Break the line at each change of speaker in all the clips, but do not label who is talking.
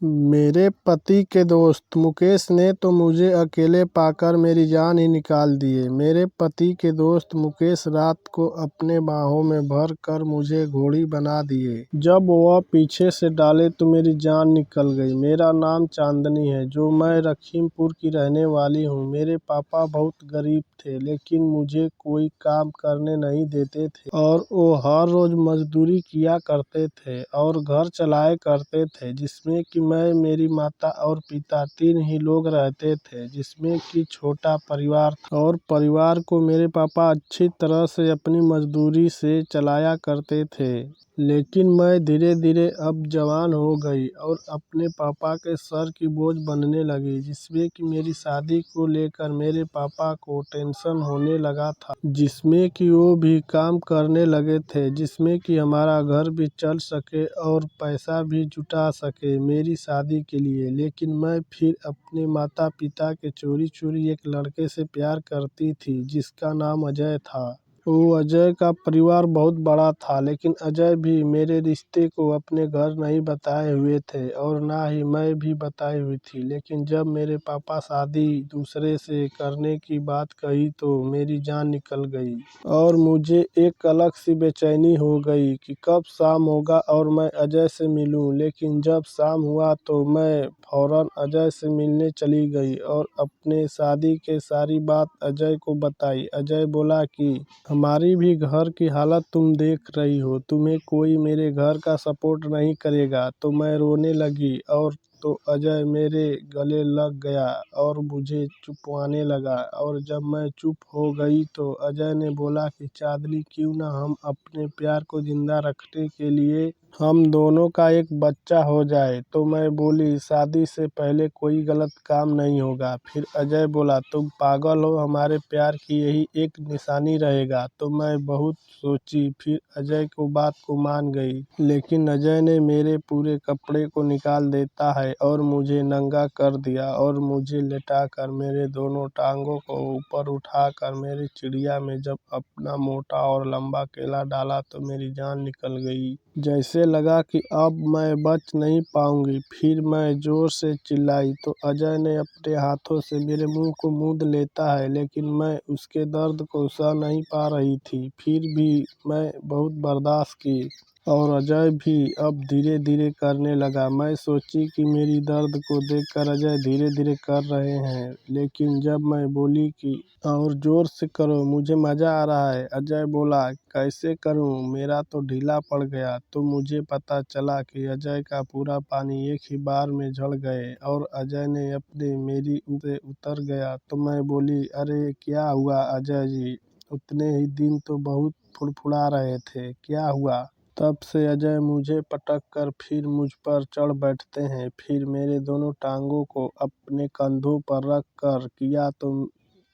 मेरे पति के दोस्त मुकेश ने तो मुझे अकेले पाकर मेरी जान ही निकाल दी है। मेरे पति के दोस्त मुकेश रात को अपने बाहों में भर कर मुझे घोड़ी बना दिए। जब वह पीछे से डाले तो मेरी जान निकल गई। मेरा नाम चांदनी है, जो मैं लखीमपुर की रहने वाली हूँ। मेरे पापा बहुत गरीब थे, लेकिन मुझे कोई काम करने नहीं देते थे और वो हर रोज मजदूरी किया करते थे और घर चलाए करते थे, जिसमें कि मैं, मेरी माता और पिता, 3 ही लोग रहते थे, जिसमें कि छोटा परिवार था। और परिवार को मेरे पापा अच्छी तरह से अपनी मजदूरी से चलाया करते थे। लेकिन मैं धीरे धीरे अब जवान हो गई और अपने पापा के सर की बोझ बनने लगी, जिसमें कि मेरी शादी को लेकर मेरे पापा को टेंशन होने लगा था, जिसमें कि वो भी काम करने लगे थे, जिसमें कि हमारा घर भी चल सके और पैसा भी जुटा सके मेरी शादी के लिए। लेकिन मैं फिर अपने माता पिता के चोरी चोरी एक लड़के से प्यार करती थी, जिसका नाम अजय था। वो अजय का परिवार बहुत बड़ा था, लेकिन अजय भी मेरे रिश्ते को अपने घर नहीं बताए हुए थे और ना ही मैं भी बताई हुई थी। लेकिन जब मेरे पापा शादी दूसरे से करने की बात कही तो मेरी जान निकल गई और मुझे एक अलग सी बेचैनी हो गई कि कब शाम होगा और मैं अजय से मिलूं। लेकिन जब शाम हुआ तो मैं फौरन अजय से मिलने चली गई और अपने शादी के सारी बात अजय को बताई। अजय बोला कि हमारी भी घर की हालत तुम देख रही हो, तुम्हें कोई मेरे घर का सपोर्ट नहीं करेगा। तो मैं रोने लगी और तो अजय मेरे गले लग गया और मुझे चुपवाने लगा। और जब मैं चुप हो गई तो अजय ने बोला कि चांदनी, क्यों ना हम अपने प्यार को जिंदा रखने के लिए हम दोनों का एक बच्चा हो जाए। तो मैं बोली, शादी से पहले कोई गलत काम नहीं होगा। फिर अजय बोला, तुम पागल हो, हमारे प्यार की यही एक निशानी रहेगा। तो मैं बहुत सोची, फिर अजय को बात को मान गई। लेकिन अजय ने मेरे पूरे कपड़े को निकाल देता है और मुझे नंगा कर दिया और मुझे लेटाकर मेरे दोनों टांगों को ऊपर उठाकर मेरी चिड़िया में जब अपना मोटा और लंबा केला डाला तो मेरी जान निकल गई। जैसे लगा कि अब मैं बच नहीं पाऊंगी। फिर मैं जोर से चिल्लाई तो अजय ने अपने हाथों से मेरे मुंह को मूंद लेता है, लेकिन मैं उसके दर्द को सह नहीं पा रही थी। फिर भी मैं बहुत बर्दाश्त की और अजय भी अब धीरे धीरे करने लगा। मैं सोची कि मेरी दर्द को देखकर अजय धीरे धीरे कर रहे हैं, लेकिन जब मैं बोली कि और जोर से करो, मुझे मजा आ रहा है, अजय बोला, कैसे करूं, मेरा तो ढीला पड़ गया। तो मुझे पता चला कि अजय का पूरा पानी एक ही बार में झड़ गए और अजय ने अपने मेरी से उतर गया। तो मैं बोली, अरे क्या हुआ अजय जी, उतने ही दिन तो बहुत फुड़फुड़ा रहे थे, क्या हुआ? तब से अजय मुझे पटक कर फिर मुझ पर चढ़ बैठते हैं। फिर मेरे दोनों टांगों को अपने कंधों पर रख कर किया तो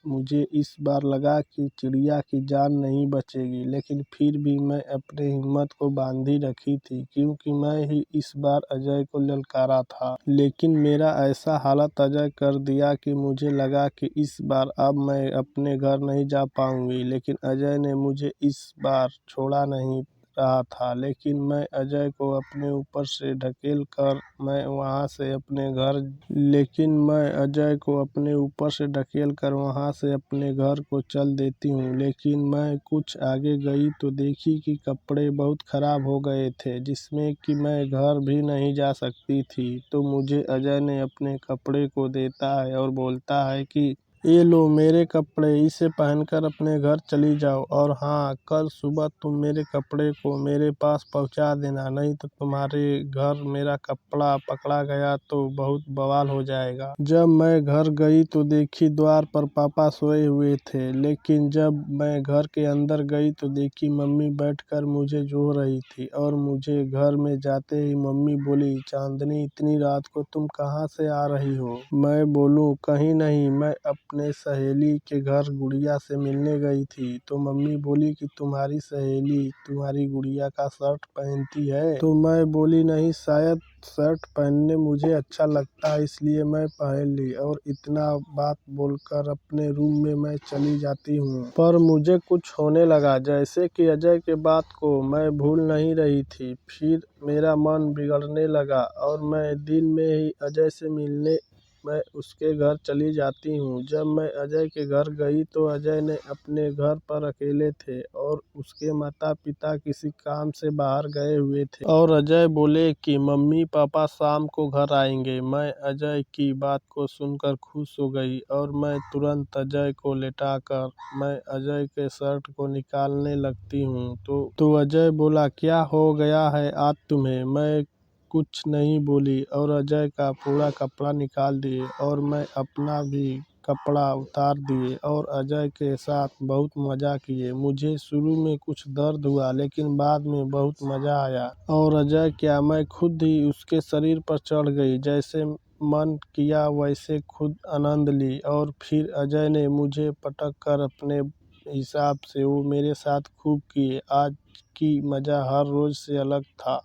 मुझे इस बार लगा कि चिड़िया की जान नहीं बचेगी। लेकिन फिर भी मैं अपने हिम्मत को बांधी रखी थी, क्योंकि मैं ही इस बार अजय को ललकारा था। लेकिन मेरा ऐसा हालत अजय कर दिया कि मुझे लगा कि इस बार अब मैं अपने घर नहीं जा पाऊंगी। लेकिन अजय ने मुझे इस बार छोड़ा नहीं रहा था। लेकिन मैं अजय को अपने ऊपर से ढकेल कर मैं वहां से अपने घर लेकिन मैं अजय को अपने ऊपर से ढकेल कर वहां से अपने घर को चल देती हूँ। लेकिन मैं कुछ आगे गई तो देखी कि कपड़े बहुत खराब हो गए थे, जिसमें कि मैं घर भी नहीं जा सकती थी। तो मुझे अजय ने अपने कपड़े को देता है और बोलता है कि ये लो मेरे कपड़े, इसे पहनकर अपने घर चली जाओ और हाँ, कल सुबह तुम मेरे कपड़े को मेरे पास पहुंचा देना, नहीं तो तुम्हारे घर मेरा कपड़ा पकड़ा गया तो बहुत बवाल हो जाएगा। जब मैं घर गई तो देखी द्वार पर पापा सोए हुए थे। लेकिन जब मैं घर के अंदर गई तो देखी मम्मी बैठकर मुझे जो रही थी और मुझे घर में जाते ही मम्मी बोली, चांदनी, इतनी रात को तुम कहाँ से आ रही हो? मैं बोलूं, कहीं नहीं, मैं अपने अपने सहेली के घर गुड़िया से मिलने गई थी तो मम्मी बोली कि तुम्हारी सहेली तुम्हारी गुड़िया का शर्ट पहनती है। तो मैं बोली नहीं, शायद शर्ट पहनने मुझे अच्छा लगता है इसलिए मैं पहन ली और इतना बात बोलकर अपने रूम में मैं चली जाती हूँ। पर मुझे कुछ होने लगा, जैसे कि अजय के बात को मैं भूल नहीं रही थी। फिर मेरा मन बिगड़ने लगा और मैं दिन में ही अजय से मिलने मैं उसके घर चली जाती हूँ। जब मैं अजय के घर गई तो अजय ने अपने घर पर अकेले थे और उसके माता पिता किसी काम से बाहर गए हुए थे और अजय बोले कि मम्मी पापा शाम को घर आएंगे। मैं अजय की बात को सुनकर खुश हो गई और मैं तुरंत अजय को लेटाकर मैं अजय के शर्ट को निकालने लगती हूँ तो अजय बोला, क्या हो गया है आज तुम्हें? मैं कुछ नहीं बोली और अजय का पूरा कपड़ा निकाल दिए और मैं अपना भी कपड़ा उतार दिए और अजय के साथ बहुत मज़ा किए। मुझे शुरू में कुछ दर्द हुआ लेकिन बाद में बहुत मज़ा आया और अजय क्या, मैं खुद ही उसके शरीर पर चढ़ गई। जैसे मन किया वैसे खुद आनंद ली और फिर अजय ने मुझे पटक कर अपने हिसाब से वो मेरे साथ खूब किए। आज की मज़ा हर रोज़ से अलग था।